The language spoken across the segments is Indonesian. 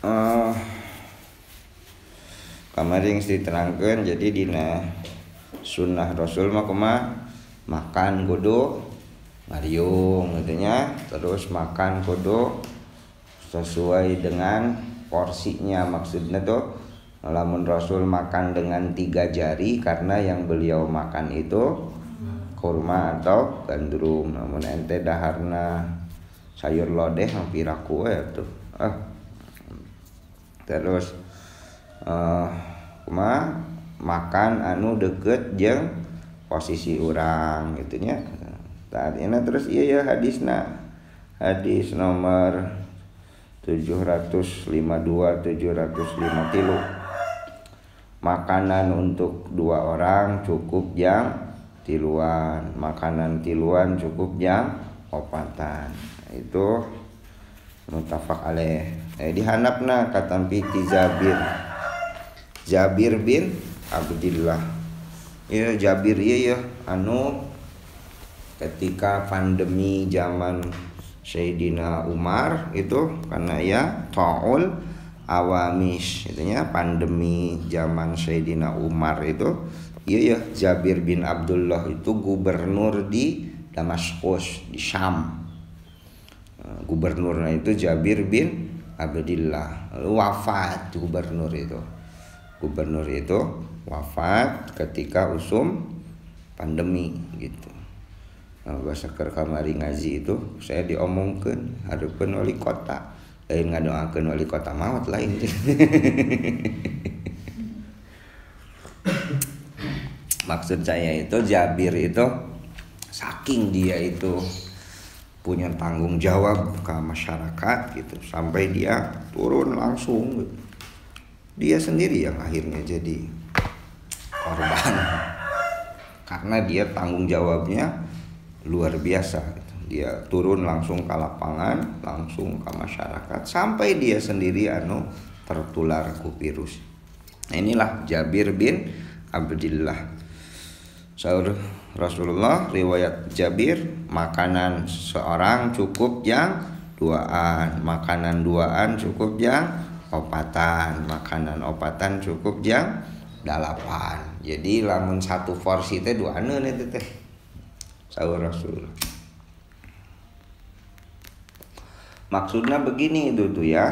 eh Kamaring diterangkan jadi dina sunnah Rasul mah kumaha makan kudu ngariung katanya, terus makan kudu sesuai dengan porsinya. Maksudnya tuh lamun Rasul makan dengan 3 jari karena yang beliau makan itu kurma atau gandrum. Namun ente daharna sayur lodeh hampir aku ya tuh. Terus makan anu deket jeung posisi urang gitunya. Tadina terus iya ya hadisna. Hadis nomor 752 753. Makanan untuk 2 orang cukup yang tiluan, makanan tiluan cukup yang opatan. Itu muttafaq alaih. Dihandapna katampi ti Jabir bin Abdillah. Ya Jabir ieu ya anu ketika pandemi zaman Sayyidina Umar itu karena ya ta'ul awamis itunya pandemi zaman Sayyidina Umar itu iya ya Jabir bin Abdullah itu gubernur di Damaskus di Syam. Gubernurnya itu Jabir bin Abdillah, lalu wafat gubernur itu wafat ketika usum pandemi gitu. Bahasa kamari ngaji itu saya diomongkan hadeupeun wali kota lain ngadoakeun wali kota maut lain. Maksud saya itu Jabir itu saking dia itu punya tanggung jawab ke masyarakat gitu sampai dia turun langsung gitu. Dia sendiri yang akhirnya jadi korban karena dia tanggung jawabnya luar biasa gitu. Dia turun langsung ke lapangan, langsung ke masyarakat sampai dia sendiri tertular ku virus. Nah, inilah Jabir bin Abdillah. Saur Rasulullah riwayat Jabir, makanan seorang cukup yang 2an, makanan 2an cukup yang opatan, makanan opatan cukup yang 8. Jadi lamun satu porsi teh 2an itu teh. Saur Rasul. Maksudnya begini itu tuh ya.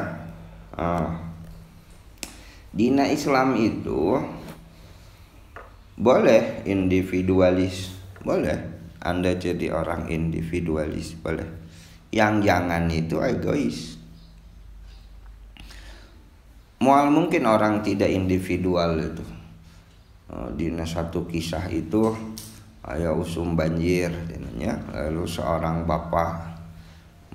Dina Islam itu boleh individualis, boleh Anda jadi orang individualis, boleh. Yang jangan itu egois. Mual mungkin orang tidak individual itu. Dina satu kisah itu aya usum banjir dinanya, lalu seorang bapak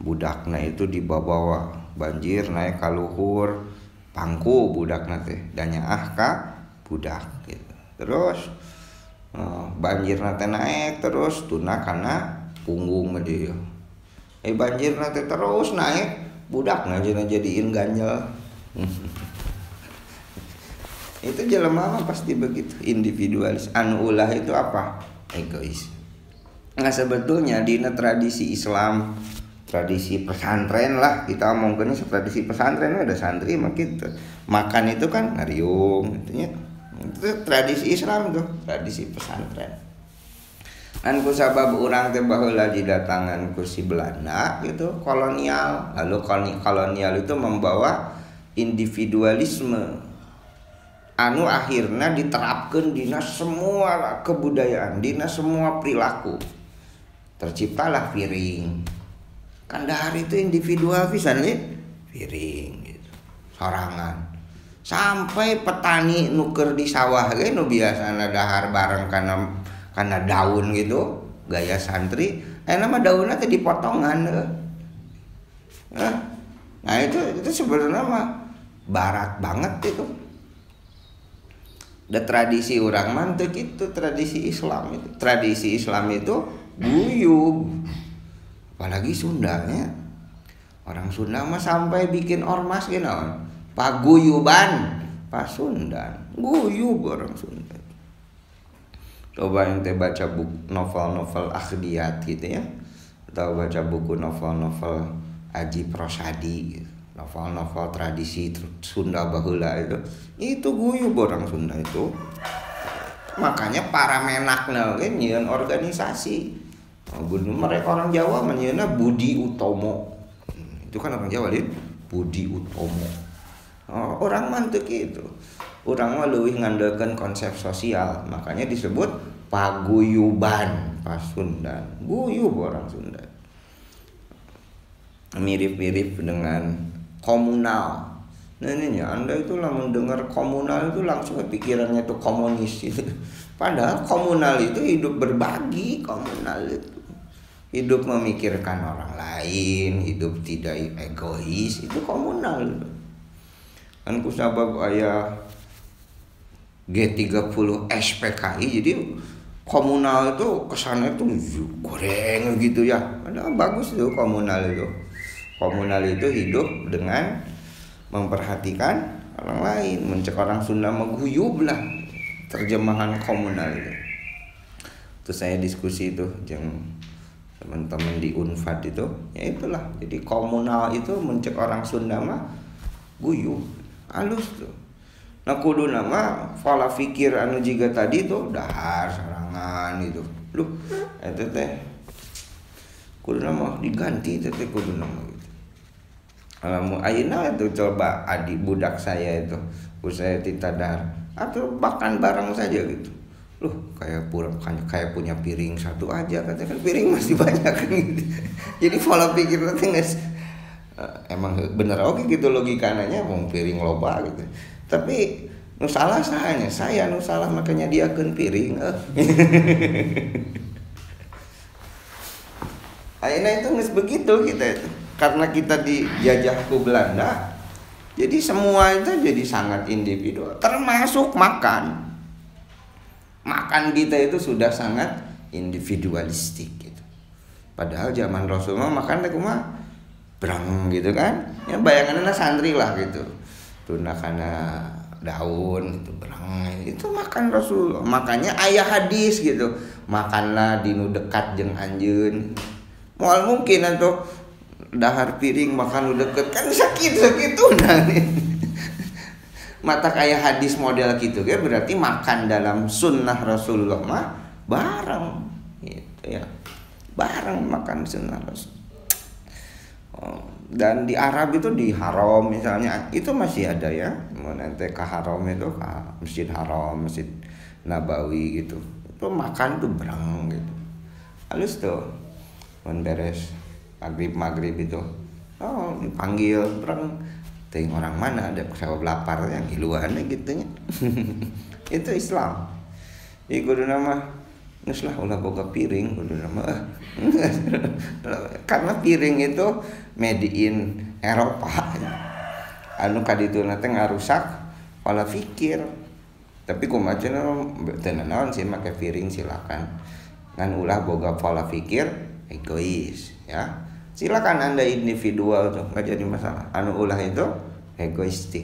budakna itu dibawa banjir naik ka luhur pangku budakna teh danyaah ka budak gitu. Terus banjirna teh naik terus tuna kana punggung dia. Banjirna teh terus naik budakna jadiin ganjel. Itu jelema mah pasti begitu, individualis. Anu ulah itu apa? Egois. Nah sebetulnya dina tradisi Islam, tradisi pesantren lah kita omongkeun tradisi pesantren ada santri mah kitu. Makan itu kan ngariung gitu nya. Itu tradisi Islam tuh, tradisi pesantren. Kan ku sabab urang teh baheula didatangan ku si Belanda gitu, kolonial. Lalu kolonial itu membawa individualisme. Anu akhirnya diterapkan dina semua kebudayaan, dina semua perilaku. Terciptalah piring. Kan dahar itu individual pisan nih, piring gitu. Sorangan. Sampai petani nuker di sawah ge nu biasana dahar bareng kana daun gitu, gaya santri, nama daunnya teh dipotongan. Nah itu sebenarnya mah barat banget itu. Da tradisi orang mantek itu tradisi Islam itu. Tradisi Islam itu guyub. Apalagi Sundanya. Orang Sunda mah sampai bikin ormas gitu. Paguyuban, Pasundan. Guyub orang Sunda. Coba yang teh baca buku novel-novel akhdiyat gitu ya. Atau baca buku novel-novel Aji Prosadi gitu. novel-novel tradisi Sunda baheula itu guyub orang Sunda itu. Makanya para menakna ge nyieun organisasi. Mereka orang Jawa menyieunna Budi Utomo. Itu kan orang Jawa lihat Budi Utomo. Orang mantuk itu. Orang mah leuwih ngandalkeun konsep sosial, makanya disebut paguyuban Pasundan. Guyub orang Sunda. Mirip-mirip dengan komunal. Nah ini ya, Anda itu lah mendengar komunal itu langsung pikirannya tuh komunis gitu. Padahal komunal itu hidup berbagi, komunal itu hidup memikirkan orang lain, hidup tidak egois, itu komunal. Kan kusabab aya G30 SPKI, jadi komunal itu kesannya tuh goreng gitu ya. Padahal bagus tuh komunal itu. Komunal itu hidup dengan memperhatikan orang lain, mencek orang Sunda mengguyub lah terjemahan komunal itu. Terus saya diskusi itu dengan teman-teman di Unpad itu, ya itulah. Jadi komunal itu mencek orang Sunda mah guyub, halus tuh. Nah kudu nama pola pikir anu jiga tadi tuh dahar sarangan itu. Loh, eta teh kudu nama diganti teh kudu nama gitu. Alamu ayeuna itu coba adik budak saya itu usai titadar atau makan bareng saja gitu. Loh, kayak punya piring satu aja katanya, kan piring masih banyak kan gitu. Jadi pola pikir nanti emang bener oke gitu logikanya, mau piring loba gitu. Tapi nu salah sahanya saya nu salah makanya diakeun piring. Ayeuna itu geus begitu kita itu. Karena kita dijajah ke Belanda, jadi semua itu jadi sangat individual, termasuk makan. Makan kita itu sudah sangat individualistik gitu. Padahal zaman Rasulullah makan teh kumaha? Brang gitu kan. Ya bayanganna santri lah gitu. Tuna kana daun itu berang itu makan Rasulullah. Makanya aya hadis gitu, makanlah di nu dekat jeung anjeun. Moal mungkin atuh dahar piring makan udah deket kan sakit tuh nah. Mata kayak hadis model gitu ya, berarti makan dalam sunnah Rasulullah mah bareng gitu ya, bareng makan sunnah Rasul. Dan di Arab itu di haram misalnya itu masih ada ya, mau nanti ke haram itu ke Masjid Haram, Masjid Nabawi gitu, itu makan tuh bareng gitu, halus tuh beres maghrib itu dipanggil berang ting orang mana ada pesawat lapar yang hiluannya gitunya. Itu Islam iku nama nuslah ulah boga piring kudu nama. Karena piring itu made in Eropa anu kadituna teh ngarusak pola pikir. Tapi kumaha teu naon sih make piring silakan ngan ulah boga pola pikir egois ya. Silakan Anda individual tuh nggak jadi masalah. Anu ulah itu egoistik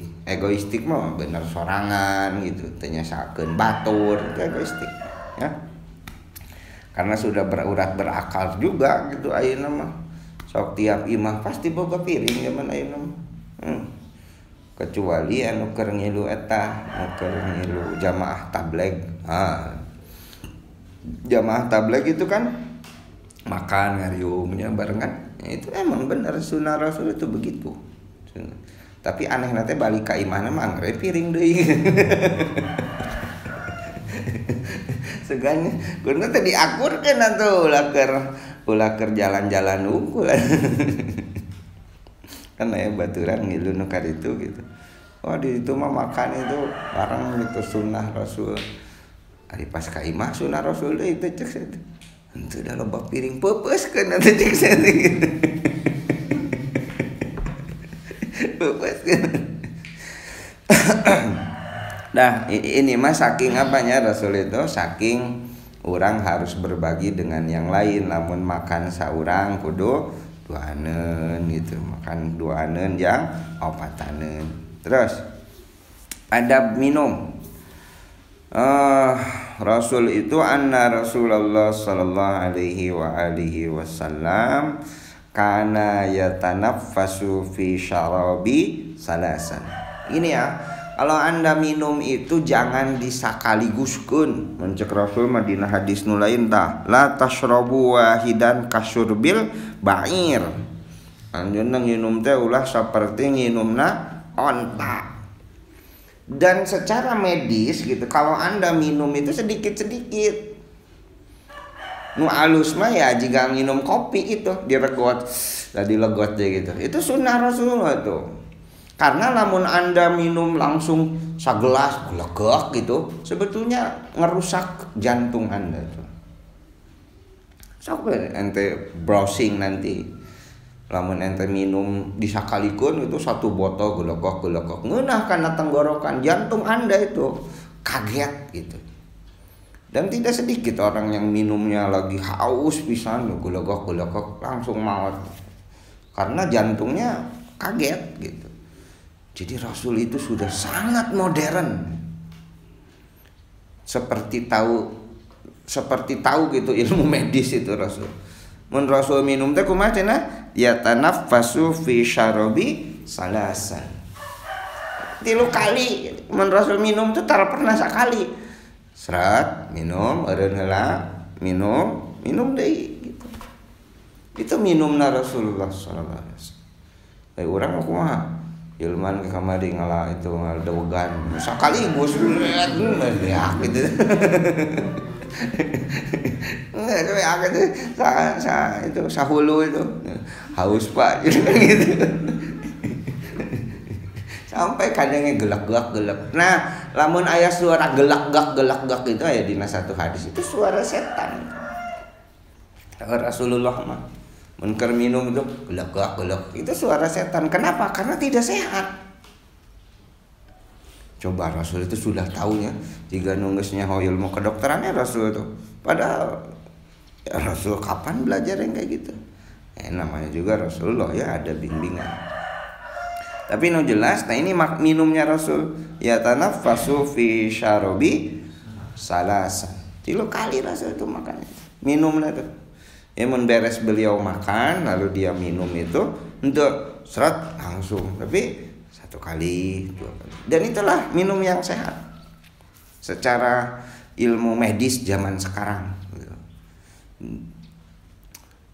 mah bener sorangan gitu, tenyasakeun batur itu egoistik ya. Karena sudah berurat berakal juga gitu ayeuna mah. Sok tiap imah pasti boga piring zaman ayeuna mah. Kecuali anu keur ngilu eta, anu keur ngilu jamaah tabligh. Jamaah tabligh itu kan makan ngariungnya barengan. Itu emang benar sunnah Rasul itu begitu. Tapi aneh nanti balik ke imana mah angre piring deui. Seganya guna teh diakurkeun atuh ulah keur jalan-jalan unggul. Kan aya baturan ngilu nu ka ditu gitu. Oh di itu mah makan itu bareng itu sunnah Rasul. Ari pas ka imah sunnah Rasul deui teh cek itu. Henteu da loba piring pepeuskeun atuh cek saya gitu. Pepeuskeun. Nah, ini mah saking apanya Rasul itu saking orang harus berbagi dengan yang lain, lamun makan saurang kudu duaneun gitu, makan duaneun yang opataneun. Terus adab minum. Rasul itu anna Rasulullah sallallahu alaihi wa alihi wasallam kana yatanaffasu fi syarabi salasan. Ini ya, kalau Anda minum itu jangan disakaliguskeun. Mencek Rasul Madinah hadis nu lain tah, la tashrabu wahidan kasyurbil ba'ir. Anjeunna nginum teh ulah saperti nginumna onta. Dan secara medis gitu, kalau Anda minum itu sedikit-sedikit. Nu alus mah ya jika minum kopi itu diregot, tadi legot deh gitu. Itu sunnah Rasulullah tuh. Karena lamun Anda minum langsung sagelas legok gitu, sebetulnya ngerusak jantung Anda tuh. Sok ente browsing nanti. Lamun ente minum disakalikeun itu satu botol gelegok ngeunah kana tenggorokan, jantung Anda itu kaget gitu. Dan tidak sedikit orang yang minumnya lagi haus pisan gelegok langsung maut. Karena jantungnya kaget gitu. Jadi Rasul itu sudah sangat modern. Seperti tahu gitu ilmu medis itu Rasul. Mun Rasul minum teh kumaha cenah? Yatanaffasu fi syarabi salasan. 3 kali mun Rasul minum teh tara pernah sakali. Serat, minum, eureun heula, minum deui gitu. Itu minumna Rasulullah sallallahu alaihi wasallam. Urang mah kumaha? Ilman ke kamari ngalah itu ngadewegan. Sakaligus ya gitu. Itu sahulu itu haus Pak gitu. Sampai kadangnya gelak. Nah, lamun aya suara gelak itu aya dina satu hadis itu suara setan. Rasulullah mah mun keur minum itu gelak itu suara setan. Kenapa? Karena tidak sehat. Coba Rasul itu sudah tahunya jika nunggesnya ilmu kedokterannya Rasul itu. Padahal ya Rasul kapan belajar yang kayak gitu? Namanya juga Rasulullah ya ada bimbingan. Tapi no jelas, nah ini minumnya Rasul. Ya tanaffasu fi syarabi salasan. 3 kali Rasul itu makannya. Minumnya tuh. Ya mun beres beliau makan lalu dia minum itu untuk serat langsung. Tapi 1 kali, 2 kali. Dan itulah minum yang sehat. Secara ilmu medis zaman sekarang.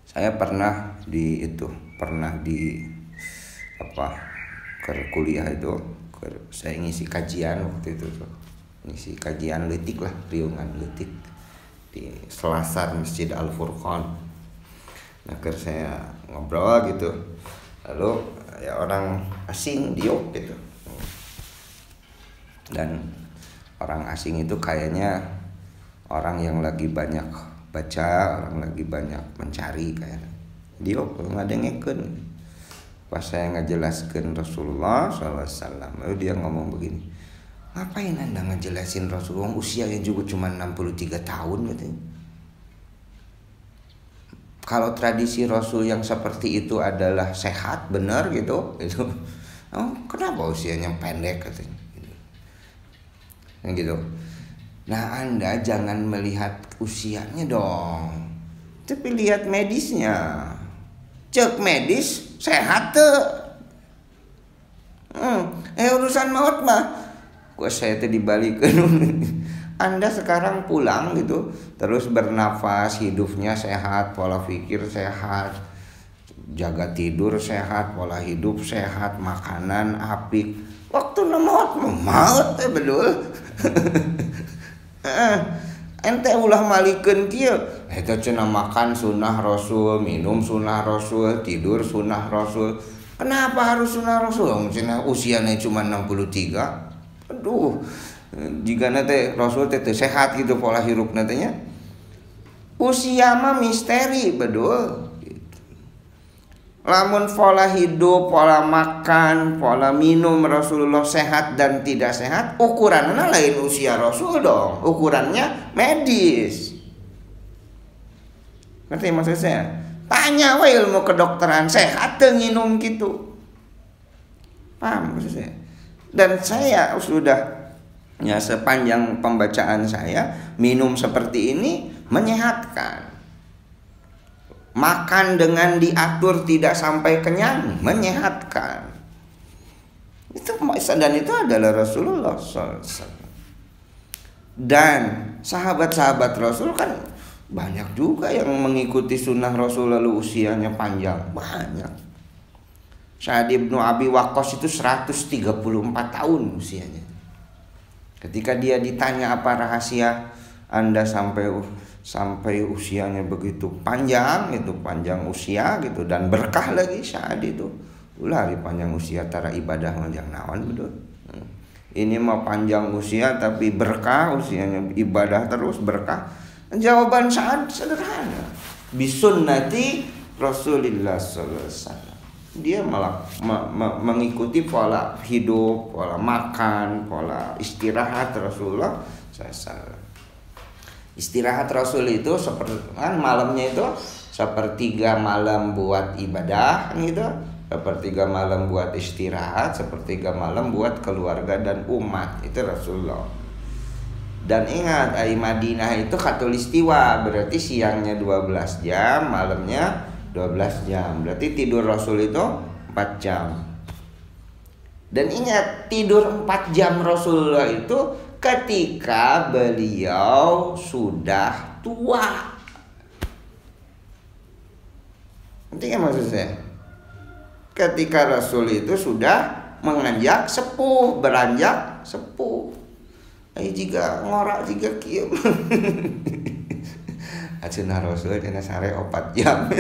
Saya pernah di kuliah itu saya ngisi kajian waktu itu tuh. Ngisi kajian litik lah, riungan litik di Selasar Masjid Al-Furqan. Nah, saya ngobrol gitu. Lalu ya orang asing diuk gitu. Dan orang asing itu kayaknya orang yang lagi banyak baca, orang lagi banyak mencari kayaknya. Diuk ngadengekeun. Pas saya ngejelaskan Rasulullah SAW, lalu dia ngomong begini, ngapain Anda ngejelasin Rasulullah usianya juga cuma 63 tahun katanya. Kalau tradisi Rasul yang seperti itu adalah sehat, benar gitu. Kenapa usianya pendek katanya. Gitu. Nah, Anda jangan melihat usianya dong, tapi lihat medisnya. Cek medis sehat tuh. Urusan maut mah gua saya teh dibalikin. Anda sekarang pulang gitu, terus bernafas, hidupnya sehat, pola pikir sehat, jaga tidur sehat, pola hidup sehat, makanan apik. Waktu maut bedul. Ente ulah malikeun kieu. Eta cenah makan sunnah Rasul, minum sunnah Rasul, tidur sunnah Rasul. Kenapa harus sunnah Rasul? Cenah usianya cuma 63. Aduh, jika nanti Rasul teh sehat gitu pola hirup nantinya. Usia mah misteri bedul. Lamun pola hidup, pola makan, pola minum Rasulullah sehat dan tidak sehat, ukurannya lain usia Rasul dong. Ukurannya medis. Ngerti maksud saya? Tanya wa ilmu kedokteran sehat teu nginum gitu. Paham maksud saya? Dan saya sudah ya sepanjang pembacaan saya minum seperti ini menyehatkan. Makan dengan diatur tidak sampai kenyang menyehatkan. Dan itu adalah Rasulullah SAW. Dan sahabat-sahabat Rasul kan banyak juga yang mengikuti sunnah Rasul lalu usianya panjang, banyak. Sa'ad bin Abi Waqqas itu 134 tahun usianya. Ketika dia ditanya apa rahasia Anda sampai usianya begitu panjang, itu panjang usia gitu, dan berkah lagi Sa'ad itu. Ulah hari panjang usia tara ibadah manjang naon betul. Ini mah panjang usia tapi berkah, usianya ibadah terus berkah. Jawaban Sa'ad sederhana. Bisunnati Rasulillah sallallahu alaihi wasallam. Dia malah mengikuti pola hidup, pola makan, pola istirahat Rasulullah SAW. Istirahat Rasul itu seperti kan malamnya itu sepertiga malam buat ibadah gitu, sepertiga malam buat istirahat, sepertiga malam buat keluarga dan umat. Itu Rasulullah. Dan ingat, Madinah itu khatulistiwa, berarti siangnya 12 jam, malamnya 12 jam. Berarti tidur Rasul itu 4 jam. Dan ingat, tidur 4 jam Rasulullah itu ketika beliau sudah tua. Nanti kan maksud saya, ketika Rasul itu sudah menganjak sepuh, beranjak sepuh. Jika ngorak jika kieu. Aceuna Rasul cenah sare 4 jam.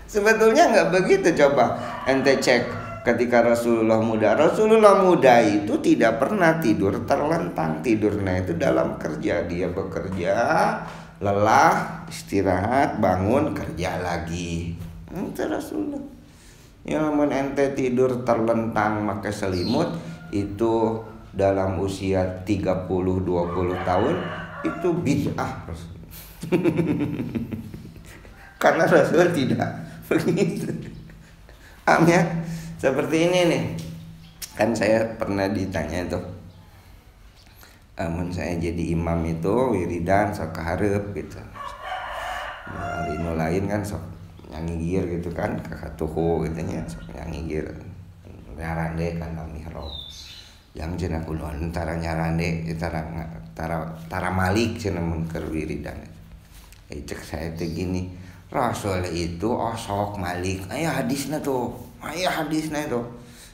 Sebetulnya nggak begitu, coba ente cek ketika Rasulullah muda. Rasulullah muda itu tidak pernah tidur terlentang. Tidurnya itu dalam kerja. Dia bekerja, lelah, istirahat, bangun, kerja lagi. Itu Rasulullah. Ya namun ente tidur terlentang pakai selimut, itu dalam usia 30-20 tahun itu bid'ah. Karena Rasul tidak begitu. Ya? Seperti ini nih. Kan saya pernah ditanya itu, amun saya jadi imam itu wiridan sok kaharep gitu. Nah, inu lain kan sok nyangigir gitu kan, kakak tuhu gitu nya, sok nyangigir. Nyarande kana mihrab. Yang cenah kulon tara nyarande tara malik cenah mun keur wiridan. Cek saya teh gini, Rasul itu sok malik. Aya hadisna tuh. Itu.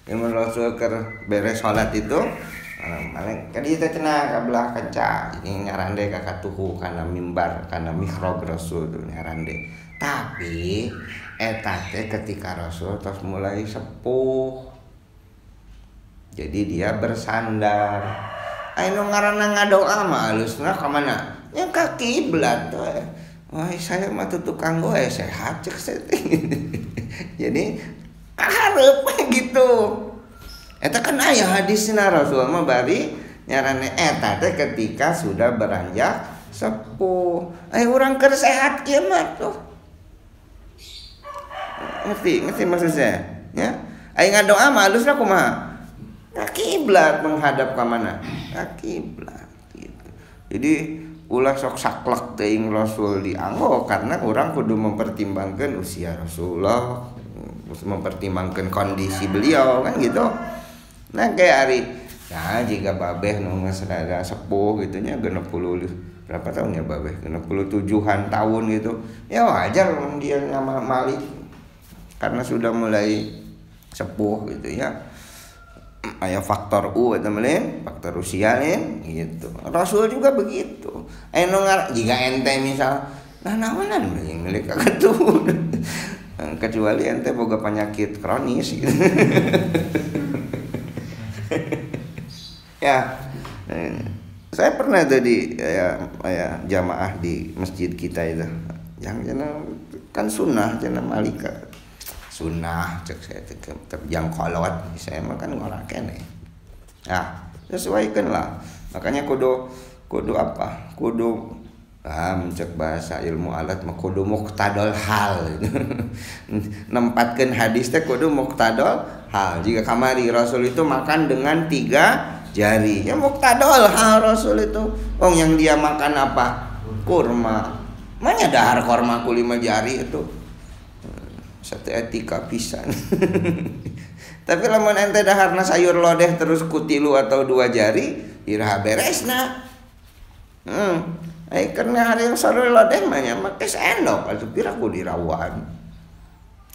Yang Rasul keur beres salat itu, malek ka dieu teh cenah ka belah kanca. Ini nyarande ka katuhu kana mimbar, kana mihrab Rasul tuh nyarande. Tapi eta teh ketika Rasul tos mulai sepuh. Jadi dia bersandar. Anu ngaranna ngadoa mah alusna ka mana? Nya ka kiblat we. Wah, saya mah tukang goe sehat cek setting. Jadi hareup gitu. Eta kan aya hadisna Rasul mah bari nyarane eta teh ketika sudah beranjak sepuh. Urang keur sehat kieu mah tuh. Ngerti maksud saya? Ya. Ngadoa mah alusna kumaha? Ka kiblat, menghadap ke mana? Ka kiblat gitu. Jadi ulah sok saklek teuing Rasul dianggo karena orang kudu mempertimbangkan usia Rasulullah, mempertimbangkan kondisi beliau kan gitu. Nah kayak hari nah jika babeh nu geus rada sepuh gitu nya 60 berapa tahun ya babeh? 67-an tahun gitu. Ya wajar dia nama Malik karena sudah mulai sepuh gitu ya. Aya faktor eta meuleun, faktor usia lain gitu. Rasul juga begitu. Anu jika ente misal nah naonan milik kakatuh. Kecuali ente boga penyakit kronis gitu. Ya. Saya pernah tadi ya jamaah di masjid kita itu. Yang kan sunnah cenah malika. Sunnah cek saya yang kolot saya makan orang kene. Nah, sesuaikan lah. Makanya kudu apa? Kudu cek bahasa ilmu alat mah kudu muqtadal hal. Nempatkeun hadis teh kudu muqtadal hal. Jika kamari Rasul itu makan dengan 3 jari. Ya muqtadal hal Rasul itu. Yang dia makan apa? Kurma. Mana dahar korma ku 5 jari itu. Satu etika pisan. Tapi lamun ente daharna sayur lodeh terus kutilu atau 2 jari, iraha beresna. Karena hari yang sayur lodeh mah nya make sendok atuh pira ku dirawan.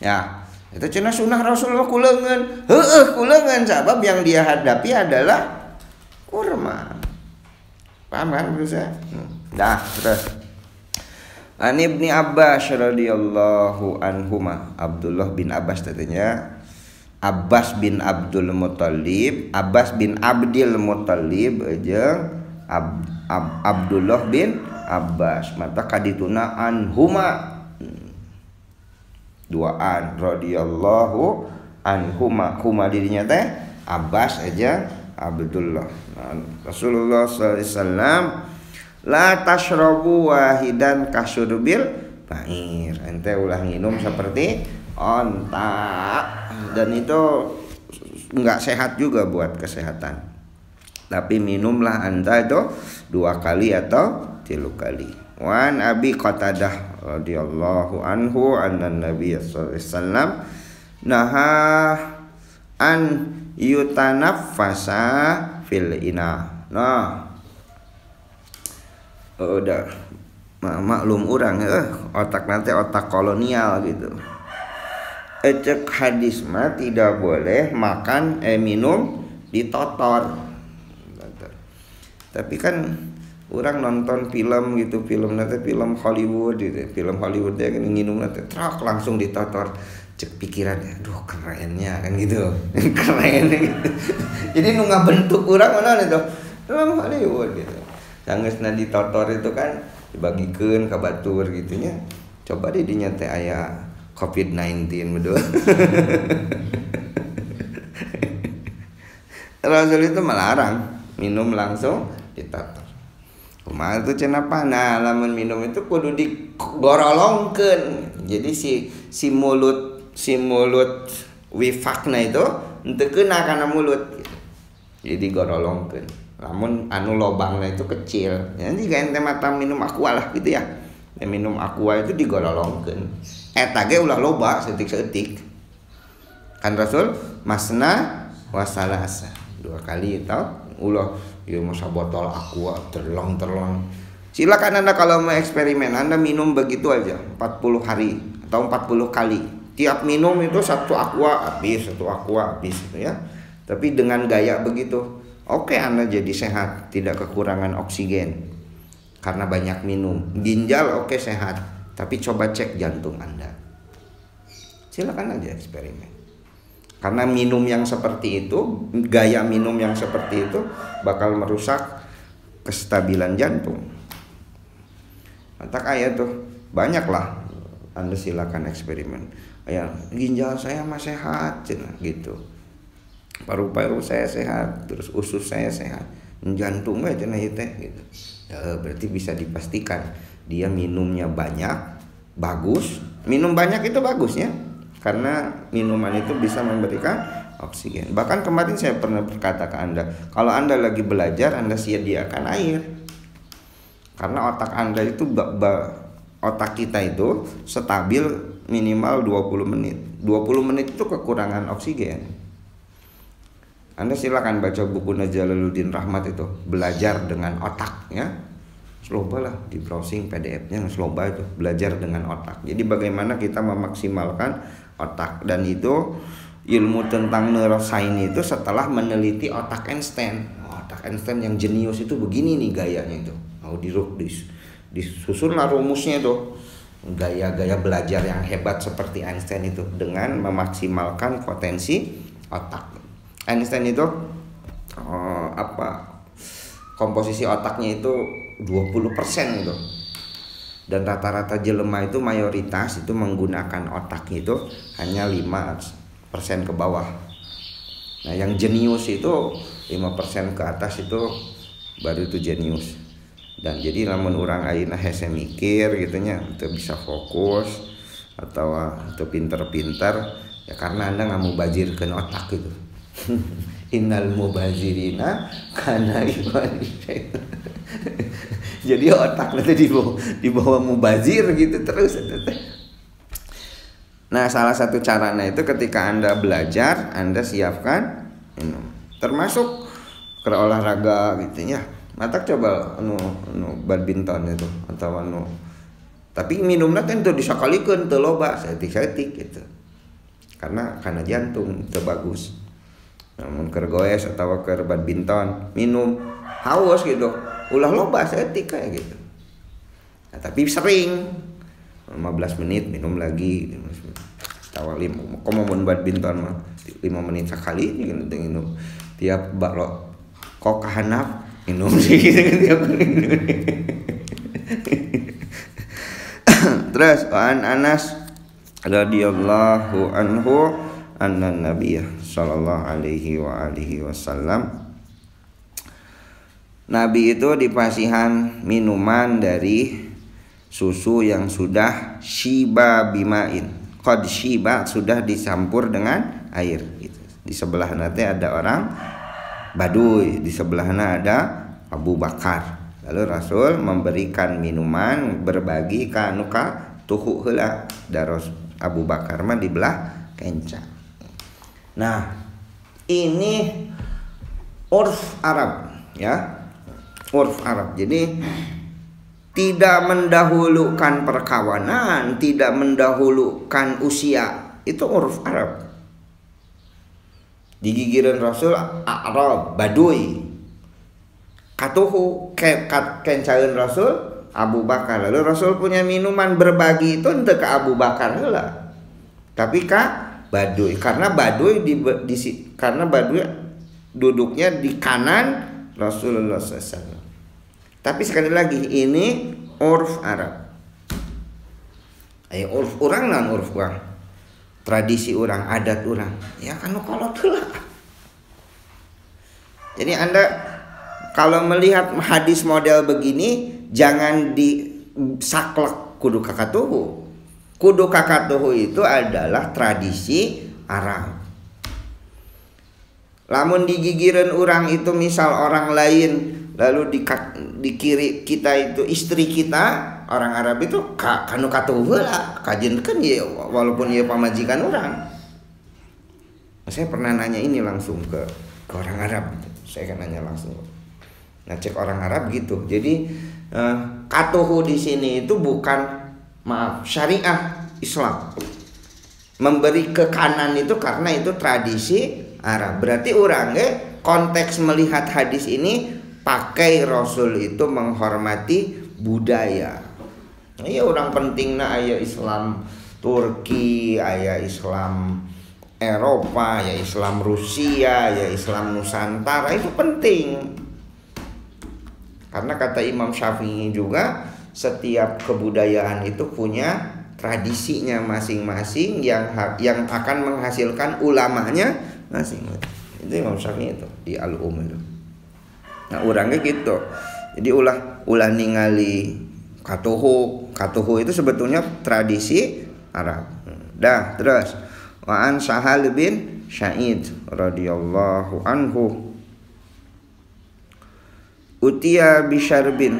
Ya, itu cenah sunah Rasulullah kuleungeun. Heueuh kuleungeun sabab yang dia hadapi adalah kurma. Paham kan bisa? Dah, terus. An Ibni Abbas radhiyallahu anhuma, Abdullah bin Abbas katanya, Abbas bin Abdul Muthalib, Abbas bin Abdil Muthalib aja Abdullah bin Abbas mata kadituna anhuma duaan radhiyallahu anhuma, huma dirinya teh Abbas aja Abdullah. Rasulullah sallallahu alaihi wasallam la tashrabu wahidan kasyurbil ba'ir. Ente ulah minum seperti onta, dan itu enggak sehat juga buat kesehatan. Tapi minumlah anda itu 2 kali atau 3 kali. Wan Abi Qatadah radhiyallahu anhu anna Nabiy sallallahu alaihi wasallam naha an yutanaffasa fil ina. Nah, udah maklum orang otak nanti otak kolonial gitu. Cek hadis mah tidak boleh makan minum ditotor. Tapi kan orang nonton film gitu, film nanti film Hollywood gitu, film Hollywood dia kan nginum nanti trak langsung ditotor. Cek pikirannya, aduh kerennya kan gitu. Kerennya gitu. Jadi nunggu bentuk orang mana itu film Hollywood gitu. Sanggeusna ditotor itu kan dibagikeun ka batur gitunya. Coba deh dinyate aya COVID-19 betul. Rasul itu melarang minum langsung ditotor. Kumaha itu cenah apa? Nah, lamun minum itu kudu digorolongkeun. Jadi si mulut wifakna itu henteu keuna kana mulut. Jadi digorolongkeun. Namun anu lobangnya itu kecil. Jadi ente mata minum aqua lah gitu ya. Minum aqua itu digorolongkeun. Eta ge ulah loba seutik-seutik. Kan Rasul masna wasalasa 2 kali tau ulah ieu masa botol aqua terlong. Silakan Anda kalau mau eksperimen, Anda minum begitu aja 40 hari atau 40 kali. Tiap minum itu 1 aqua habis gitu ya. Tapi dengan gaya begitu, oke, Anda jadi sehat, tidak kekurangan oksigen karena banyak minum. Ginjal oke sehat, tapi coba cek jantung Anda. Silakan aja eksperimen. Karena minum yang seperti itu, gaya minum yang seperti itu bakal merusak kestabilan jantung. Maka kayak tuh banyaklah, Anda silakan eksperimen. Ya, ginjal saya mah sehat, gitu. Paru-paru saya sehat, terus usus saya sehat, jantung aja cenah teh gitu. Ya, berarti bisa dipastikan dia minumnya banyak, bagus. Minum banyak itu bagusnya, karena minuman itu bisa memberikan oksigen. Bahkan kemarin saya pernah berkata ke Anda, kalau Anda lagi belajar, Anda sediakan air. Karena otak Anda itu otak kita itu stabil minimal 20 menit. 20 menit itu kekurangan oksigen. Anda silakan baca buku Jalaluddin Rahmat itu, belajar dengan otak ya. Sloba lah di browsing PDF-nya, sloba itu belajar dengan otak. Jadi bagaimana kita memaksimalkan otak, dan itu ilmu tentang neurosains itu setelah meneliti otak Einstein. Otak Einstein yang jenius itu begini nih gayanya itu. Mau disusunlah rumusnya tuh. Gaya-gaya belajar yang hebat seperti Einstein itu dengan memaksimalkan potensi otak. Einstein itu komposisi otaknya itu 20% itu. Dan rata-rata jelema itu mayoritas itu menggunakan otaknya itu hanya 5% ke bawah. Nah, yang jenius itu 5% ke atas itu baru itu jenius. Dan jadi lamun orang ayeuna hese mikir gitu nya, teu bisa fokus atau teu pinter-pinter ya karena Anda ngamubazirkeun otak gitu. Innal mubazirina kana ibadi. Jadi otak nanti dibawa mubazir gitu terus. Nah, salah satu caranya itu ketika Anda belajar, Anda siapkan minum. Termasuk ke olahraga gitu ya. Mata coba badminton itu atau tapi minumnya kan tuh disakalikeun teu loba, saeutik-saeutik gitu. Karena jantung teu bagus. Namun keur goes atau keur badminton, minum haus gitu. Ulah loba saeutik kayak gitu. Nah, tapi sering 15 menit minum lagi. Tawalim komo badminton mah 5 menit sekali minum. Tiap balo kok kahanap minum sih tiap Terus an Anas radhiyallahu anhu anna Nabiy sallallahu alaihi wa alihi wasallam, Nabi itu dipasihan minuman dari susu yang sudah shiba bimain, qad shiba, sudah dicampur dengan air gitu. Di sebelah nanti ada orang Baduy, di sebelahnya ada Abu Bakar. Lalu Rasul memberikan minuman berbagi ka anu ka tuhu heula. Daros Abu Bakar mah dibelah kenca. Nah, ini urf Arab ya. Urf Arab. Jadi tidak mendahulukan perkawanan, tidak mendahulukan usia. Itu urf Arab. Di gigiran Rasul Arab, Baduy. Katuhu kencaeun Rasul Abu Bakar. Lalu Rasul punya minuman berbagi itu untuk ke Abu Bakar heula. Tapi ka Baduy, karena Baduy karena Baduy duduknya di kanan Rasulullah SAW. Tapi sekali lagi ini urf Arab. Urf urang nan urf urang. Tradisi orang, adat orang, ya kan kolot heula. Jadi Anda kalau melihat hadis model begini, jangan disaklek kudu kakatuhu. Kudu kakatuhu itu adalah tradisi Arab. Lamun digigireun orang itu misal orang lain, lalu di kiri kita itu istri kita, orang Arab itu kanu katuhu lah, kajenkeun ya walaupun ya pamajikan orang. Saya pernah nanya ini langsung ke orang Arab. Saya kan nanya langsung. Nah, cek orang Arab gitu. Jadi katuhu di sini itu bukan syariah Islam. Memberi ke kanan itu karena itu tradisi Arab. Berarti orangnya konteks melihat hadis ini pakai Rasul itu menghormati budaya. Iya orang pentingnya aya Islam Turki, aya Islam Eropa, ya Islam Rusia, ya Islam Nusantara, itu penting. Karena kata Imam Syafi'i juga setiap kebudayaan itu punya tradisinya masing-masing yang akan menghasilkan ulamanya masing-masing. Itu Imam Syafi'i itu di Al-Itu. Nah, orangnya gitu. Jadi ulah ningali katuhu itu sebetulnya tradisi Arab. Dah, terus wa an Sahal bin Sa'id radhiyallahu anhu utiya bisyarbin,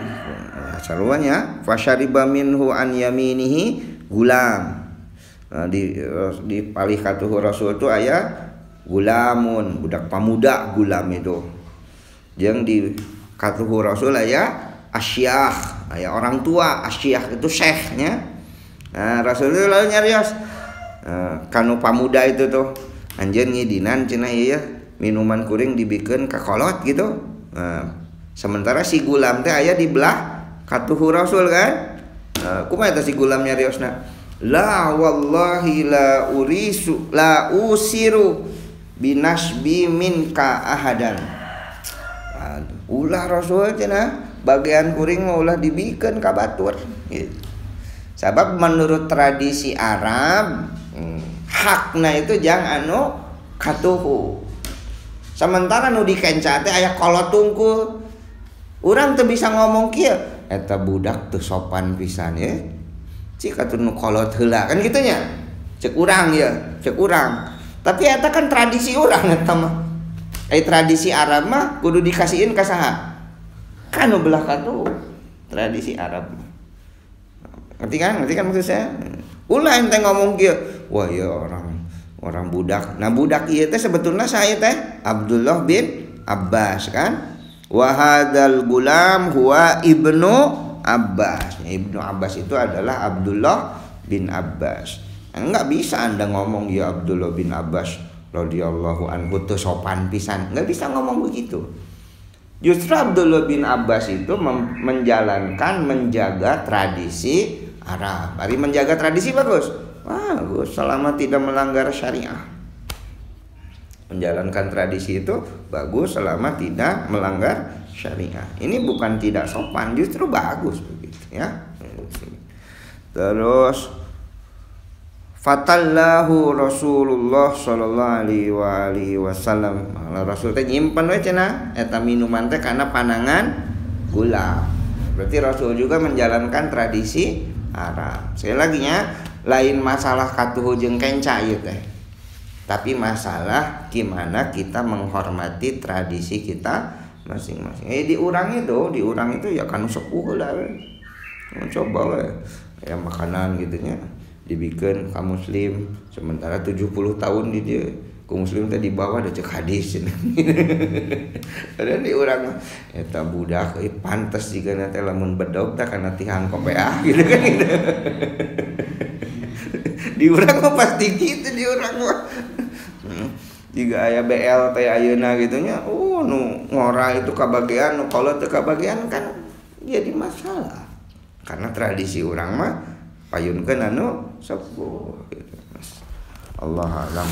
saluannya fasyariba minhu an yaminihi gulam. Nah, di palih katuhu Rasul itu aya gulamun, budak pamuda gulam itu. Jeung di katuhu Rasul aya asyakh, aya orang tua. Asyakh itu syekhnya. Nah, Rasul itu lalu nyarios kanu pamuda itu tuh anjeun ngidinan cenah ieu minuman kuring dibikeun ka kolot gitu. Sementara si gulam teh aya di belah katuhu Rasul kan. Kumaha eta si gulam nyariosna? La wallahi la usiru binasbi minka ahadan. Ulah Rasul cenah bagian kuring mah ulah dibikeun ka batur gitu. Sabab menurut tradisi Arab hakna itu jangan anu katuhu. Sementara nu dikenca teh aya kolot tungkul. Urang teu bisa ngomong kieu, eta budak teu sopan pisan ya. Cik atuh nu kolot heula kan kitu nya. Cek urang ya, cek urang. Tapi eta kan tradisi urang eta mah. Tradisi Arab mah kudu dikasihin ka saha? Kan nu belah katuh. tradisi Arab. Ngerti kan maksud saya? Ulah ente ngomong kieu, wah ya orang budak. Nah budak ieu teh sebetulnya saya teh Abdullah bin Abbas kan. Wa hadzal gulam huwa ibnu Abbas. Ibnu Abbas itu adalah Abdullah bin Abbas. Enggak bisa Anda ngomong ya Abdullah bin Abbas radhiyallahu anhu teu sopan pisan. Enggak bisa ngomong begitu. Justru Abdullah bin Abbas itu menjaga tradisi Arab. Hari menjaga tradisi bagus. Bagus selama tidak melanggar syariah. Menjalankan tradisi itu bagus selama tidak melanggar syariah. Ini bukan tidak sopan, justru bagus begitu ya. Terus fatallahu Rasulullah sallallahu alaihi wasallam. Rasul teh nyimpen we cenah eta minuman teh kana panangan gula. Berarti Rasul juga menjalankan tradisi Arab. Sekali lagi nya, lain masalah katuhu jeung kenca ieu teh. Tapi masalah gimana kita menghormati tradisi kita masing-masing. Di urang itu ya kanu sepuh lah. Coba we ya makanan gitu nya dibikin ka muslim sementara 70 tahun di dia ku muslim teh di bawah ada cek hadis. Dan di urang eta budak pantes jigana teh lamun bedog teh kana tihang kopeah gitu kan gitu. Di urang mah pasti gitu di urang mah. Jika aya BL teh ayeuna gitu nya nu ngora itu kabagean nu kalau teu kabagean kan jadi masalah. Karena tradisi urang mah payunkeun anu sepuh gitu. Allah alam.